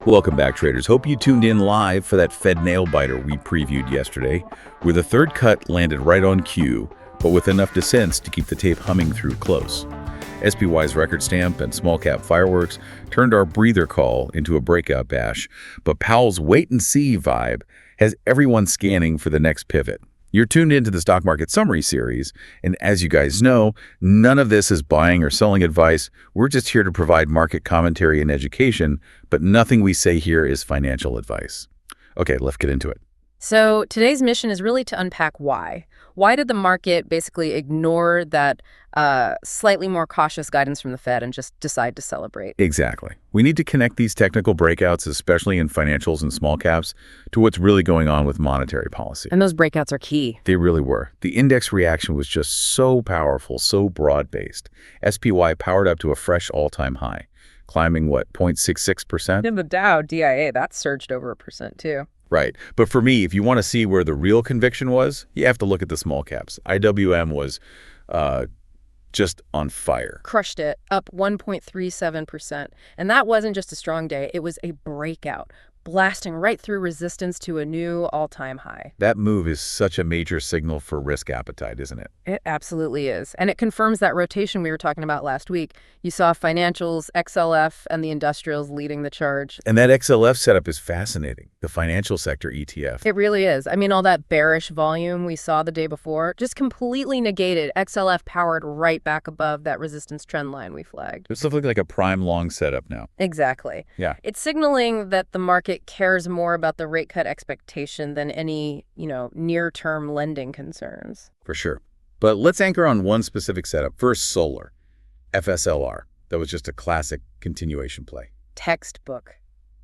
Welcome back, traders. Hope you tuned in live for that Fed nail biter we previewed yesterday, where the third cut landed right on cue, but with enough dissents to keep the tape humming through close. SPY's record stamp and small cap fireworks turned our breather call into a breakout bash, but Powell's wait-and-see vibe has everyone scanning for the next pivot. You're tuned into the Stock Market Summary series, and as you guys know, none of this is buying or selling advice. We're just here to provide market commentary and education, but nothing we say here is financial advice. Okay, let's get into it. So today's mission is really to unpack why. Why did the market basically ignore that slightly more cautious guidance from the Fed and just decide to celebrate? Exactly. We need to connect these technical breakouts, especially in financials and small caps, to what's really going on with monetary policy. And those breakouts are key. They really were. The index reaction was just so powerful, so broad-based. SPY powered up to a fresh all-time high, climbing, 0.66%? In the Dow, DIA, that surged over 1% too. Right. But for me, if you want to see where the real conviction was, you have to look at the small caps. IWM was just on fire. Crushed it, up 1.37%. And that wasn't just a strong day, it was a breakout, blasting right through resistance to a new all-time high. That move is such a major signal for risk appetite, isn't it? It absolutely is. And it confirms that rotation we were talking about last week. You saw financials, XLF, and the industrials leading the charge. And that XLF setup is fascinating, the financial sector ETF. It really is. I mean, all that bearish volume we saw the day before just completely negated. XLF powered right back above that resistance trend line we flagged. It's looking like a prime long setup now. Exactly. Yeah. It's signaling that the market cares more about the rate cut expectation than any, near-term lending concerns. For sure. But let's anchor on one specific setup. First, solar, FSLR. That was just a classic continuation play. Textbook.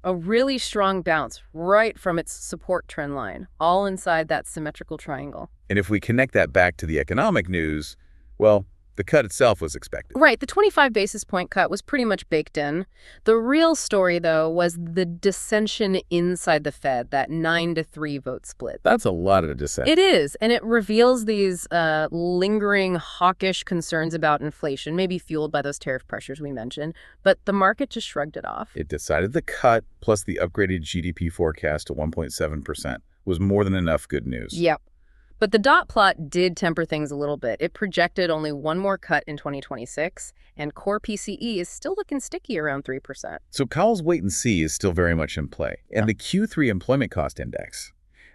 A really strong bounce right from its support trend line, all inside that symmetrical triangle. And if we connect that back to the economic news, well, the cut itself was expected. Right. The 25 basis point cut was pretty much baked in. The real story, though, was the dissension inside the Fed, that 9-3 vote split. That's a lot of dissent. It is. And it reveals these lingering hawkish concerns about inflation, maybe fueled by those tariff pressures we mentioned. But the market just shrugged it off. It decided the cut plus the upgraded GDP forecast to 1.7% was more than enough good news. Yep. But the dot plot did temper things a little bit. It projected only one more cut in 2026, and core PCE is still looking sticky around 3%. So Powell's wait and see is still very much in play. And the Q3 employment cost index,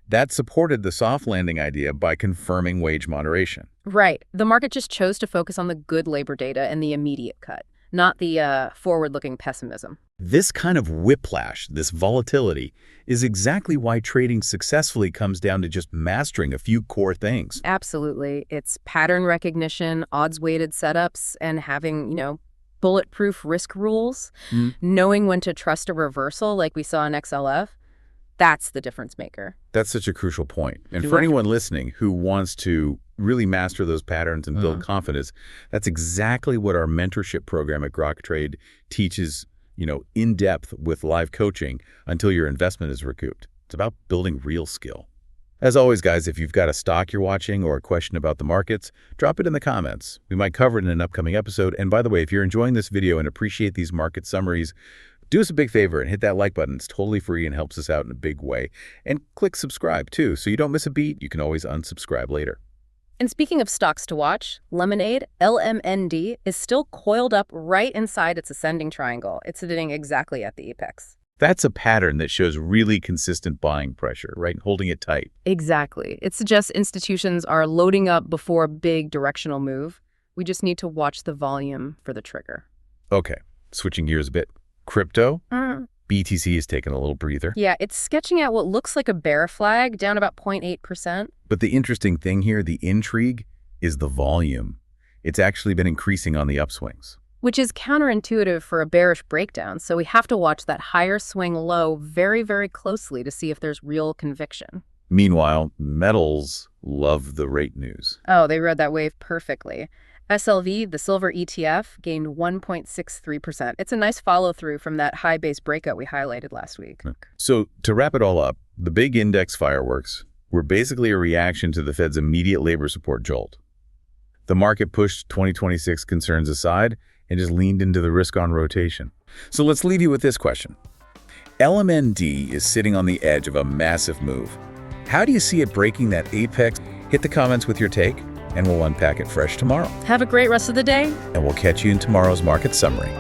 that supported the soft landing idea by confirming wage moderation. Right. The market just chose to focus on the good labor data and the immediate cut, not the forward-looking pessimism. This kind of whiplash, this volatility, is exactly why trading successfully comes down to just mastering a few core things. Absolutely. It's pattern recognition, odds-weighted setups, and having, bulletproof risk rules, knowing when to trust a reversal like we saw in XLF. That's the difference maker. That's such a crucial point. And for anyone listening who wants to really master those patterns and build confidence, that's exactly what our mentorship program at Grok Trade teaches, in depth with live coaching until your investment is recouped. It's about building real skill. As always, guys, if you've got a stock you're watching or a question about the markets, drop it in the comments. We might cover it in an upcoming episode. And by the way, if you're enjoying this video and appreciate these market summaries, do us a big favor and hit that like button. It's totally free and helps us out in a big way. And click subscribe too, so you don't miss a beat. You can always unsubscribe later. And speaking of stocks to watch, Lemonade, LMND, is still coiled up right inside its ascending triangle. It's sitting exactly at the apex. That's a pattern that shows really consistent buying pressure, right? Holding it tight. Exactly. It suggests institutions are loading up before a big directional move. We just need to watch the volume for the trigger. Okay, switching gears a bit. Crypto? BTC is taking a little breather. Yeah, it's sketching out what looks like a bear flag, down about 0.8%. But the interesting thing here, the intrigue, is the volume. It's actually been increasing on the upswings. Which is counterintuitive for a bearish breakdown, so we have to watch that higher swing low very, very closely to see if there's real conviction. Meanwhile, metals love the rate news. Oh, they rode that wave perfectly. SLV, the silver ETF, gained 1.63%. It's a nice follow-through from that high base breakout we highlighted last week. So to wrap it all up, the big index fireworks were basically a reaction to the Fed's immediate labor support jolt. The market pushed 2026 concerns aside and just leaned into the risk-on rotation. So let's leave you with this question. LMND is sitting on the edge of a massive move. How do you see it breaking that apex? Hit the comments with your take, and we'll unpack it fresh tomorrow. Have a great rest of the day. And we'll catch you in tomorrow's market summary.